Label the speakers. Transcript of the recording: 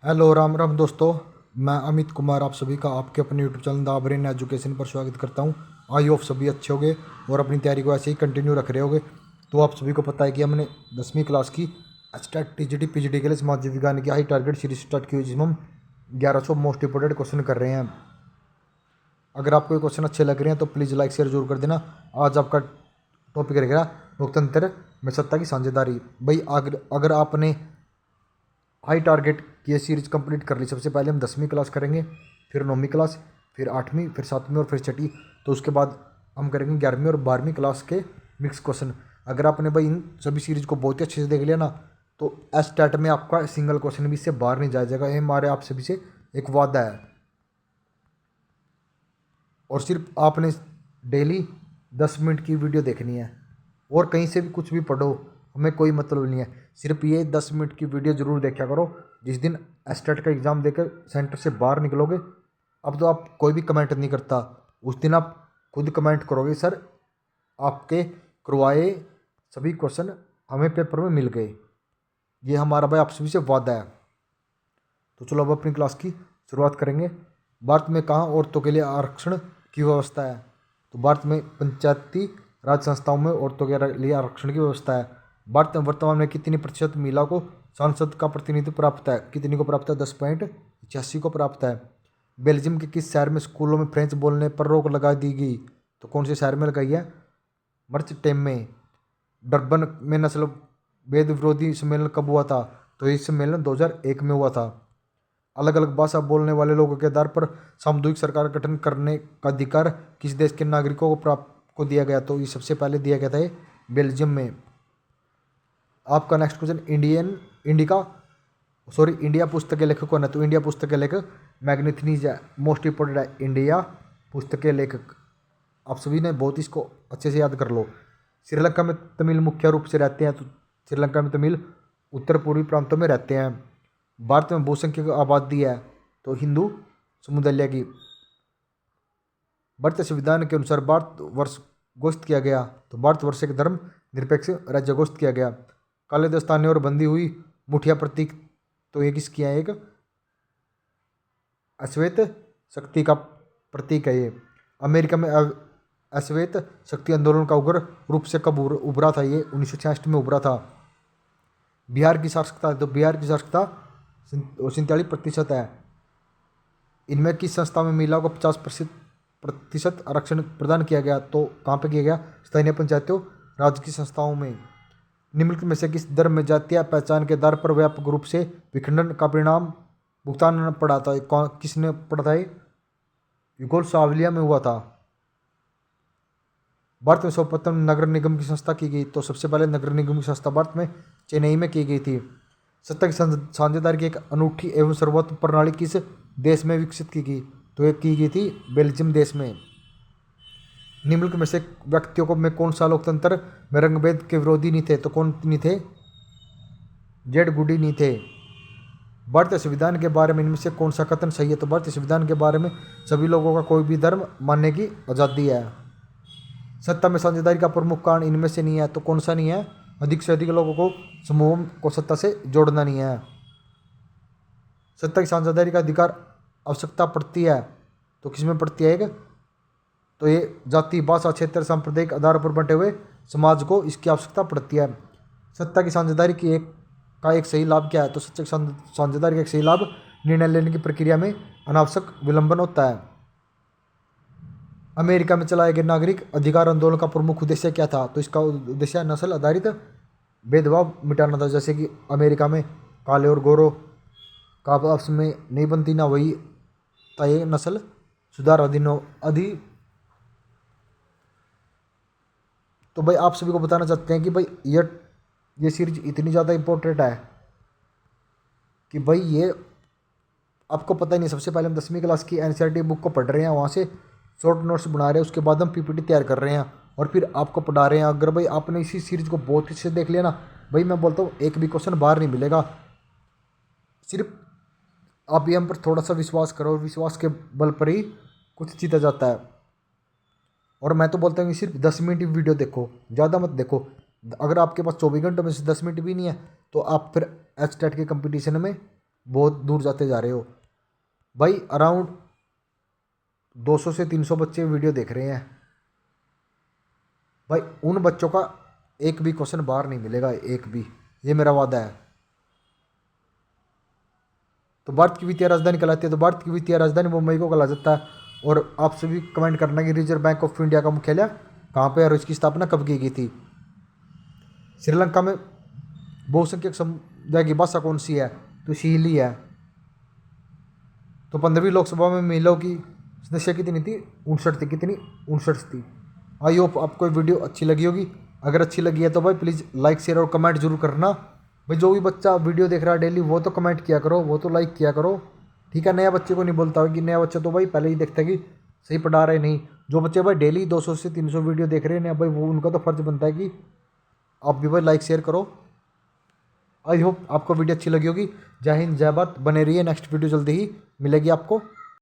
Speaker 1: Hello Ram Ram दोस्तों। मैं अमित कुमार आप सभी का आपके अपने YouTube channel the brain education पर स्वागत करता हूं। आई होप सभी अच्छे होंगे और अपनी तैयारी को ऐसे ही कंटिन्यू रख रहे होंगे। तो आप सभी को पता है कि हमने 10वीं क्लास की स्टैट टीजीटी पीजीटी के लिए समाज विज्ञान की हाई टारगेट सीरीज स्टार्ट की हुई, जिसमें हम 1100 मोस्ट इंपोर्टेंट क्वेश्चन कर रहे हैं। अगर आपको ये क्वेश्चन अच्छे लग रहे हैं तो प्लीज़ लाइक शेयर जरूर कर देना। आज आपका टॉपिक रहेगा लोकतंत्र में सत्ता की साझेदारी। भाई अगर आपने हाई टारगेट की ये सीरीज कंप्लीट कर ली, सबसे पहले हम 10वीं क्लास करेंगे, फिर 9वीं क्लास, फिर 8वीं, फिर 7वीं और फिर छठी। तो उसके बाद हम करेंगे 11वीं और 12वीं क्लास के मिक्स क्वेश्चन। अगर आपने भाई इन सभी सीरीज को बहुत ही अच्छे से देख लिया ना, तो एस्टेट में आपका सिंगल क्वेश्चन भी इससे बाहर नहीं जाएगा। ये हमारे आप सभी से एक वादा है। और सिर्फ आपने डेली 10 मिनट की वीडियो देखनी है, और कहीं से भी कुछ भी पढ़ो, हमें कोई मतलब नहीं है। सिर्फ ये 10 मिनट की वीडियो जरूर देखा करो। जिस दिन एस्टेट का एग्ज़ाम देकर सेंटर से बाहर निकलोगे, अब तो आप कोई भी कमेंट नहीं करता, उस दिन आप खुद कमेंट करोगे, सर आपके करवाए सभी क्वेश्चन हमें पेपर में मिल गए। ये हमारा भाई आप सभी से वादा है। तो चलो अब अपनी क्लास की शुरुआत करेंगे। भारत में कहाँ औरतों के लिए आरक्षण की व्यवस्था है? तो भारत में पंचायती राज संस्थाओं में औरतों के लिए आरक्षण की व्यवस्था है। भारत में वर्तमान में कितनी प्रतिशत महिला को सांसद का प्रतिनिधित्व प्राप्त है? कितनी को प्राप्त है? 10.86 को प्राप्त है। बेल्जियम के किस शहर में स्कूलों में फ्रेंच बोलने पर रोक लगा दी गई? तो कौन से शहर में लगाई है? मर्चटेम में। डरबन में नस्ल भेद विरोधी सम्मेलन कब हुआ था? तो ये सम्मेलन 2001 में हुआ था। अलग अलग भाषा बोलने वाले लोगों के आधार पर सामुदायिक सरकार गठन करने का अधिकार किस देश के नागरिकों को प्राप्त को दिया गया? तो ये सबसे पहले दिया गया था ये बेल्जियम में। आपका नेक्स्ट क्वेश्चन इंडिया पुस्तक के लेखक कौन है? तो इंडिया पुस्तक के लेखक मैग्नेथनीज है। मोस्ट इंपोर्टेंट है इंडिया पुस्तक के लेखक। आप सभी ने बहुत इसको अच्छे से याद कर लो। श्रीलंका में तमिल मुख्य रूप से रहते हैं, तो श्रीलंका में तमिल उत्तर पूर्वी प्रांतों में रहते हैं। भारत में बहुसंख्यक आबादी है, तो हिंदू समुदाय की। भारतीय संविधान के अनुसार भारत वर्ष घोषित किया गया, तो भारत वर्ष एक धर्म निरपेक्ष राज्य घोषित किया गया। काले दस्ताने और बंधी हुई मुठिया प्रतीक, तो ये किसकी है? एक अश्वेत शक्ति का प्रतीक है ये। अमेरिका में अश्वेत शक्ति आंदोलन का उग्र रूप से कब उभरा था? ये 1966 में उभरा था। बिहार की साक्षरता, तो बिहार की साक्षरता 47% है। इनमें किस संस्था में महिलाओं को 50% आरक्षण प्रदान किया गया? तो कहाँ पे किया गया? स्थानीय पंचायतों राज्य की संस्थाओं में। निम्नलिखित में से किस धर्म में जातीय पहचान के आधार पर व्यापक रूप से विखंडन का परिणाम भुगतान पड़ा था? किसने पड़ा था? युगोस्लाविया में हुआ था। भारत में सर्वप्रथम नगर निगम की संस्था की गई, तो सबसे पहले नगर निगम की संस्था भारत में चेन्नई में की गई थी। सत्ता की साझेदारी की एक अनूठी एवं सर्वोत्तम प्रणाली किस देश में विकसित की गई? तो ये की गई थी बेल्जियम देश में। निम्नलिखित में से व्यक्तियों को में कौन सा लोकतंत्र में रंगभेद के विरोधी नहीं थे? तो कौन नहीं थे? जेड गुडी नहीं थे। भारतीय संविधान के बारे में इनमें से कौन सा कथन सही है? तो भारतीय संविधान के बारे में सभी लोगों का कोई भी धर्म मानने की आज़ादी है। सत्ता में साझेदारी का प्रमुख कारण इनमें से नहीं है, तो कौन सा नहीं है? अधिक से अधिक लोगों को समूह को सत्ता से जोड़ना नहीं है। सत्ता की साझेदारी का अधिकार आवश्यकता पड़ती है, तो किसमें पड़ती है? एक तो ये जाति भाषा क्षेत्र सांप्रदायिक आधार पर बंटे हुए समाज को इसकी आवश्यकता पड़ती है। सत्ता की साझेदारी की एक सही लाभ क्या है? तो सत्ता की साझेदारी का एक सही लाभ निर्णय लेने की प्रक्रिया में अनावश्यक विलंबन होता है। अमेरिका में चलाए गए नागरिक अधिकार आंदोलन का प्रमुख उद्देश्य क्या था? तो इसका उद्देश्य नस्ल आधारित भेदभाव मिटाना था। जैसे कि अमेरिका में काले और गोरों का आपस में नहीं बनती ना, वही था ये नस्ल सुधार अधि। तो भाई आप सभी को बताना चाहते हैं कि भाई ये सीरीज इतनी ज़्यादा इम्पोर्टेंट है कि भाई ये आपको पता ही नहीं। सबसे पहले हम 10वीं क्लास की एनसीईआरटी बुक को पढ़ रहे हैं, वहाँ से शॉर्ट नोट्स बना रहे हैं, उसके बाद हम पीपीटी तैयार कर रहे हैं और फिर आपको पढ़ा रहे हैं। अगर भाई आपने इसी सीरीज को बहुत अच्छे से देख लिया ना, भाई मैं बोलता हूँ एक भी क्वेश्चन बाहर नहीं मिलेगा। सिर्फ आप ये हम पर थोड़ा सा विश्वास करो, और विश्वास के बल पर ही कुछ जीता जाता है। और मैं तो बोलता हूँ कि सिर्फ 10 मिनट की वीडियो देखो, ज़्यादा मत देखो। अगर आपके पास 24 घंटों में से 10 मिनट भी नहीं है, तो आप फिर एचटेट के कंपटीशन में बहुत दूर जाते जा रहे हो भाई। अराउंड 200 से 300 बच्चे वीडियो देख रहे हैं भाई। उन बच्चों का एक भी क्वेश्चन बाहर नहीं मिलेगा, एक भी, ये मेरा वादा है। तो भारत की वित्तीय राजधानी कहलाती है, तो भारत की वित्तीय राजधानी मुंबई को कहा जाता है। और आप सभी कमेंट करना कि रिजर्व बैंक ऑफ इंडिया का मुख्यालय कहाँ पे है और इसकी स्थापना कब की गई थी। श्रीलंका में बहुसंख्यक समुदाय की भाषा कौन सी है, तो सिंहली है। तो 15वीं लोकसभा में महिलाओं की सदस्य कितनी थी, 59 थी। कितनी, 59 थी। आई होप आपको ये वीडियो अच्छी लगी होगी। अगर अच्छी लगी है तो भाई प्लीज़ लाइक शेयर और कमेंट जरूर करना भाई। जो भी बच्चा वीडियो देख रहा है डेली वो तो कमेंट किया करो, वो तो लाइक किया करो, ठीक है। नया बच्चे को नहीं बोलता कि नया बच्चा तो भाई पहले ही देखता है कि सही पढ़ा रहे नहीं। जो बच्चे भाई डेली 200 से 300 वीडियो देख रहे हैं ना भाई, वो उनका तो फर्ज बनता है कि आप भी भाई लाइक शेयर करो। आई होप आपको वीडियो अच्छी लगी होगी। जय हिंद, जय भारत, बने रहिए। नेक्स्ट वीडियो जल्दी ही मिलेगी आपको।